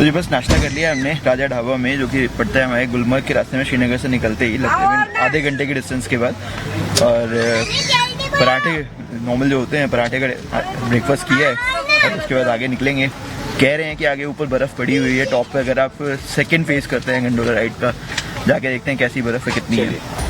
तो ये बस नाश्ता कर लिया हमने राजा ढाबा में, जो कि पड़ता है हमारे गुलमर्ग के रास्ते में, श्रीनगर से निकलते ही लगभग आधे घंटे के डिस्टेंस के बाद। और पराठे नॉर्मल जो होते हैं पराठे का ब्रेकफास्ट किया है और उसके बाद आगे निकलेंगे। कह रहे हैं कि आगे ऊपर बर्फ़ पड़ी हुई है टॉप पे। अगर आप सेकंड फेज करते हैं गंडोला राइड का, जाके देखते हैं कैसी बर्फ़ है, कितनी है।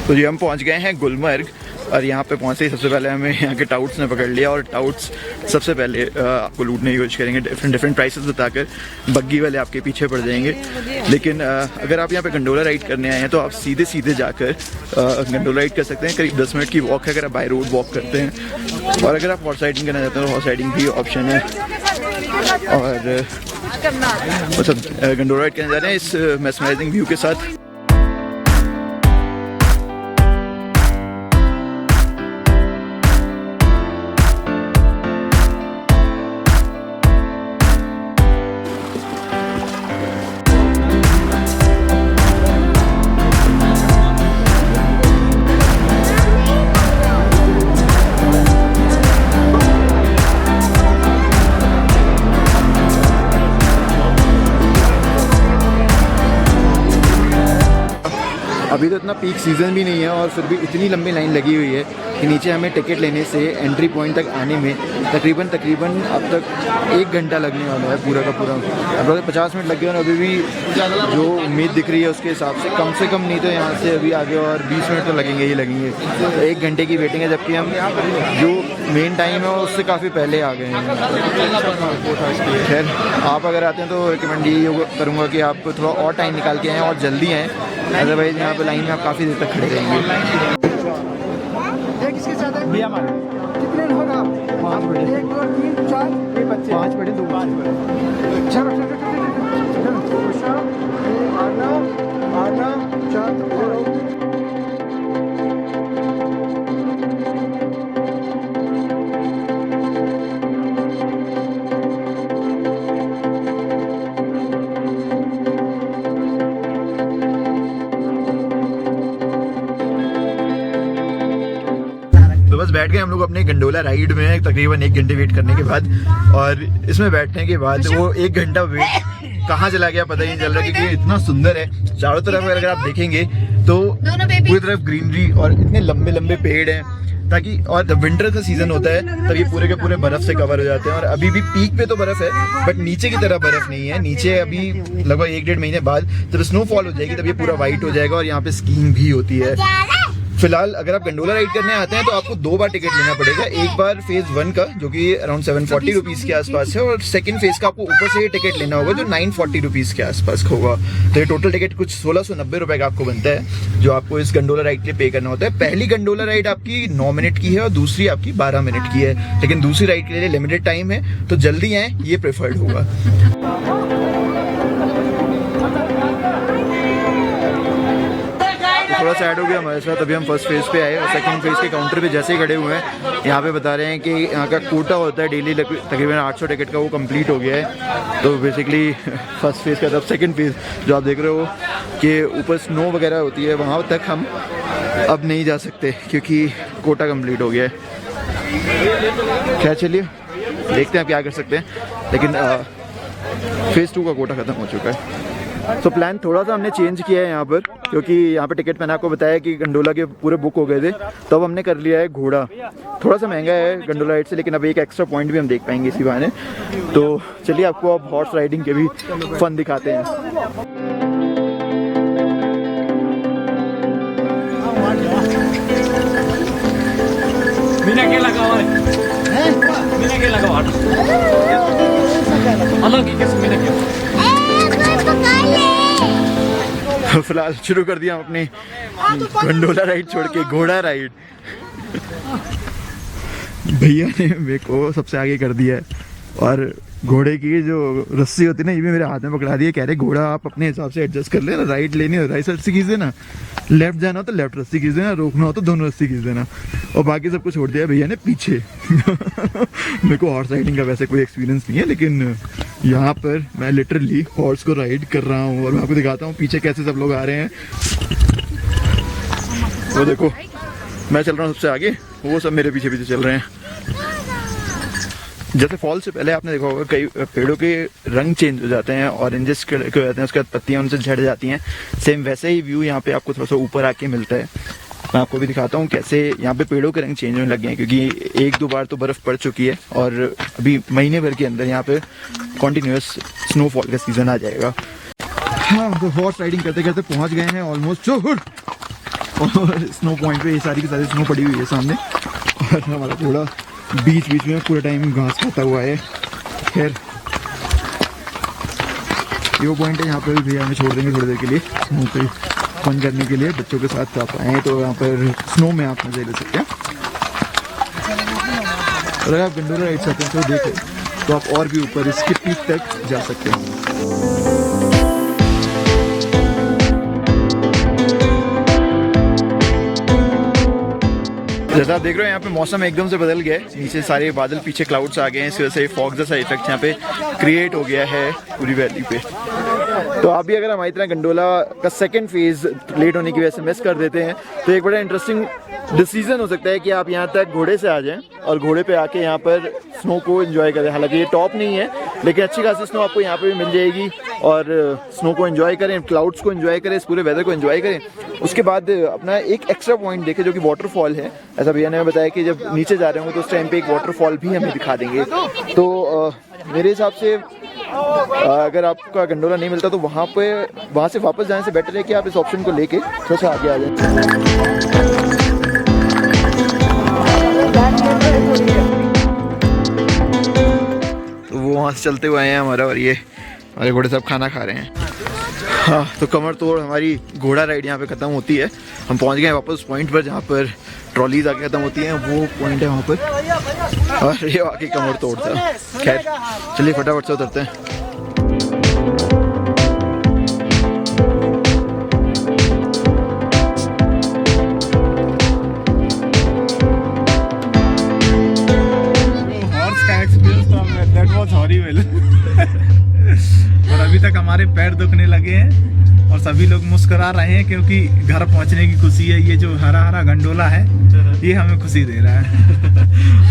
तो जी हम पहुंच गए हैं गुलमर्ग और यहाँ पे पहुँचते ही सबसे पहले हमें यहाँ के टाउट्स ने पकड़ लिया। और टाउट्स सबसे पहले आपको लूटने की कोशिश करेंगे, डिफरेंट प्राइसेस बताकर। बग्गी वाले आपके पीछे पड़ जाएंगे। लेकिन अगर आप यहाँ पे गंडोला राइड करने आए हैं तो आप सीधे जाकर गंडोला राइड कर सकते हैं। करीब 10 मिनट की वॉक है अगर आप बाय रोड वॉक करते हैं। और अगर आप हॉर्स राइडिंग करना चाहते हैं तो हॉर्स राइडिंग भी ऑप्शन है। और मतलब गंडोला राइड करने जा रहे हैं इस मेस्मराइजिंग व्यू के साथ। अभी तो इतना पीक सीज़न भी नहीं है और फिर भी इतनी लंबी लाइन लगी हुई है कि नीचे हमें टिकट लेने से एंट्री पॉइंट तक आने में तकरीबन अब तक 1 घंटा लगने वाला है पूरा का पूरा। अब 50 मिनट लग गए और अभी भी जो उम्मीद दिख रही है उसके हिसाब से कम नहीं तो यहाँ से अभी आगे और 20 मिनट तो लगेंगे ही लगेंगे। तो 1 घंटे की वेटिंग है, जबकि हम जो मेन टाइम है उससे काफ़ी पहले आ गए हैं। खैर आप अगर आते हैं तो रिकमेंड यही करूँगा कि आप थोड़ा और टाइम निकाल के आएँ और जल्दी आएँ, अदरवाइज यहाँ पे लाइन में आप काफ़ी देर तक खड़े रहेंगे। कितने लोग आप? 5 बड़े, 1 2 3 4 5 बड़े 2 5 बड़े। चलो आना 4 बस बैठ गए हम लोग अपने गंडोला राइड में तकरीबन 1 घंटे वेट करने के बाद। और इसमें बैठने के बाद वो 1 घंटा वेट कहाँ चला गया पता ही नहीं चल रहा, क्योंकि इतना सुंदर है चारों तरफ। अगर आप देखेंगे तो पूरी तरफ ग्रीनरी और इतने लंबे लंबे पेड़ हैं, ताकि और जब विंटर का सीजन होता है तब ये पूरे के पूरे बर्फ से कवर हो जाते हैं। और अभी भी पीक पे तो बर्फ है बट नीचे की तरफ बर्फ नहीं है। नीचे अभी लगभग 1-1.5 महीने बाद जब स्नोफॉल हो जाएगी तब ये पूरा व्हाइट हो जाएगा और यहाँ पे स्कीइंग भी होती है। फिलहाल अगर आप गंडोला राइड करने आते हैं तो आपको 2 बार टिकट लेना पड़ेगा। एक बार फेज 1 का जो कि अराउंड 740 रुपीज़ के आसपास है, और सेकंड फेज का आपको ऊपर से ही टिकट लेना होगा जो 940 रुपीज़ के आसपास होगा। तो ये टोटल टिकट कुछ 1690 रुपये का आपको बनता है, जो आपको इस गंडोला राइड के लिए पे करना होता है। पहली गंडोला राइड आपकी 9 मिनट की है और दूसरी आपकी 12 मिनट की है, लेकिन दूसरी राइड के लिए लिमिटेड टाइम है, तो जल्दी आए, ये प्रेफर्ड होगा। थोड़ा सा ऐड हो गया हमारे साथ। अभी हम फर्स्ट फेज़ पे आए और सेकंड फेज़ के काउंटर पे जैसे ही खड़े हुए हैं यहाँ पे बता रहे हैं कि यहाँ का कोटा होता है डेली तकरीबन 800 टिकट का, वो कंप्लीट हो गया है। तो बेसिकली फर्स्ट फेज़ का, तब सेकंड फेज़ जो आप देख रहे हो कि ऊपर स्नो वगैरह होती है वहाँ तक हम अब नहीं जा सकते क्योंकि कोटा कंप्लीट हो गया है। खैर चलिए देखते हैं क्या कर सकते हैं, लेकिन फेज़ 2 का कोटा ख़त्म हो चुका है। तो प्लान थोड़ा सा हमने चेंज किया है यहाँ पर, क्योंकि यहाँ पे टिकट मैंने आपको बताया कि गंडोला के पूरे बुक हो गए थे, तो अब हमने कर लिया है घोड़ा। थोड़ा सा महंगा है गंडोला राइड से, लेकिन अब एक एक्स्ट्रा पॉइंट भी हम देख पाएंगे इसी बहाने। तो चलिए आपको अब हॉर्स राइडिंग के भी फन दिखाते हैं। बिना के लगा हुआ है। फिलहाल शुरू कर दिया हम अपनी गंडोला राइड छोड़ के घोड़ा राइड। भैया ने मेरे को सबसे आगे कर दिया है और घोड़े की जो रस्सी होती है ना ये भी मेरे हाथ में पकड़ा दी है। कह रहे घोड़ा आप अपने हिसाब से एडजस्ट कर लेना, राइट लेनी हो राइट रस्सी खींच देना, लेफ्ट जाना हो तो लेफ्ट रस्सी खींच देना, रोकना हो तो दोनों रस्सी खींच देना, और बाकी सब कुछ छोड़ दिया भैया ने पीछे। मेरे को हॉर्स राइडिंग का वैसे कोई एक्सपीरियंस नहीं है, लेकिन यहाँ पर मैं लिटरली हॉर्स को राइड कर रहा हूँ और मैं आपको दिखाता हूँ पीछे कैसे सब लोग आ रहे हैं। वो देखो मैं चल रहा हूँ सबसे आगे, वो सब मेरे पीछे पीछे चल रहे हैं। जैसे फॉल से पहले आपने देखा होगा कई पेड़ों के रंग चेंज हो जाते हैं, ऑरेंजेस के हो जाते हैं, उसके बाद पत्तियां उनसे झड़ जाती हैं। सेम वैसे ही व्यू यहाँ पे आपको थोड़ा सा ऊपर आके मिलता है। मैं आपको भी दिखाता हूँ कैसे यहाँ पे पेड़ों के रंग चेंज होने लग गए हैं, क्योंकि एक दो बार तो बर्फ़ पड़ चुकी है और अभी महीने भर के अंदर यहाँ पे कॉन्टीन्यूस स्नोफॉल का सीज़न आ जाएगा। हाँ तो हॉर्स राइडिंग करते करते पहुँच गए हैं ऑलमोस्ट, और स्नो पॉइंट पे ये सारी की सारी स्नो पड़ी हुई है सामने, और हमारा घोड़ा बीच बीच में पूरा टाइम घास खाता हुआ है। खैर ये वो पॉइंट है यहाँ पर भैया हमें छोड़ देंगे थोड़ी देर के लिए स्नो पे फन करने के लिए। बच्चों के साथ आप आए तो यहाँ पर स्नो में आप मजे ले सकते हैं। और अगर आप गंडोला राइड चाहते हैं तो देखें तो आप और भी ऊपर इसके पीक तक जा सकते हैं। जैसा आप देख रहे हो यहाँ पे मौसम एकदम से बदल गया है, नीचे सारे बादल पीछे क्लाउड्स आ गए हैं, इस वजह से फॉग जैसा इफेक्ट यहाँ पे क्रिएट हो गया है पूरी वैली पे। तो आप भी अगर हमारी तरह गंडोला का सेकंड फेज लेट होने की वजह से मिस कर देते हैं तो एक बड़ा इंटरेस्टिंग डिसीजन हो सकता है कि आप यहाँ तक घोड़े से आ जाएं और घोड़े पे आके यहाँ पर स्नो को एंजॉय करें। हालांकि ये टॉप नहीं है लेकिन अच्छी खासी स्नो आपको यहाँ पे भी मिल जाएगी और स्नो को एंजॉय करें, क्लाउड्स को एंजॉय करें, इस पूरे वेदर को एंजॉय करें। उसके बाद अपना एक एक्स्ट्रा पॉइंट देखें जो कि वाटरफॉल है। ऐसा भैया ने बताया कि जब नीचे जा रहे होंगे तो उस टाइम पे एक वाटरफॉल भी हमें दिखा देंगे। तो मेरे हिसाब से अगर आपका गंडोला नहीं मिलता तो वहाँ से वापस जाने से बेटर है कि आप इस ऑप्शन को लेके थोड़ा सा आगे आ जाए। तो वो वहाँ से चलते हुए आए हैं हमारा, और ये हमारे घोड़े सब खाना खा रहे हैं। हाँ तो कमर तोड़ हमारी घोड़ा राइड यहाँ पे ख़त्म होती है। हम पहुँच गए वापस पॉइंट पर जहाँ पर ट्रॉलीज आके ख़त्म होती हैं, वो पॉइंट है वहाँ पर, और ये वाकई कमर तोड़ था। खैर चलिए फटाफट से उतरते हैं। हॉर्स का एक्सपीरियंस तो दैट वाज हॉरिबल। और अभी तक हमारे पैर दुखने लगे हैं और सभी लोग मुस्कुरा रहे हैं क्योंकि घर पहुंचने की खुशी है। ये जो हरा हरा गंडोला है ये हमें खुशी दे रहा है।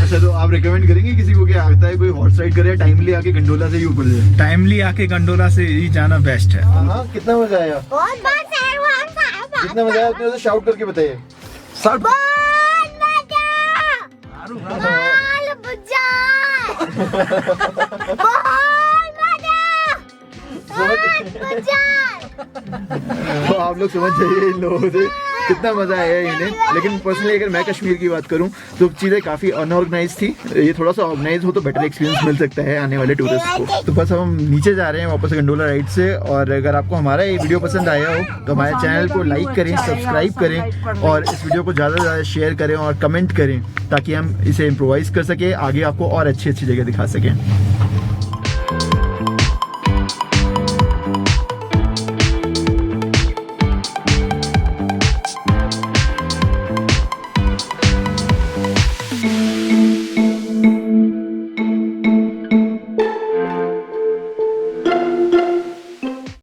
अच्छा तो आप रिकमेंड करेंगे किसी को कि आता है कोई हॉर्स राइड करे टाइमली आके गंडोला से ही ऊपर जाए? टाइमली आके गंडोला से ही जाना बेस्ट है। हाँ कितना मजा आया? कितना मजा आया आपने शाउट करके बताइए। तो आप लोग समझ जाइए इन लोगों से कितना मजा आया इन्हें। लेकिन पर्सनली अगर मैं कश्मीर की बात करूं तो चीज़ें काफ़ी अनऑर्गेनाइज थी। ये थोड़ा सा ऑर्गेनाइज हो तो बेटर एक्सपीरियंस मिल सकता है आने वाले टूरिस्ट को। तो बस हम नीचे जा रहे हैं वापस गंडोला राइड से, और अगर आपको हमारा ये वीडियो पसंद आया हो तो हमारे चैनल को लाइक करें, सब्सक्राइब करें और इस वीडियो को ज़्यादा से ज़्यादा शेयर करें और कमेंट करें ताकि हम इसे इम्प्रोवाइज़ कर सकें, आगे आपको और अच्छी अच्छी जगह दिखा सकें।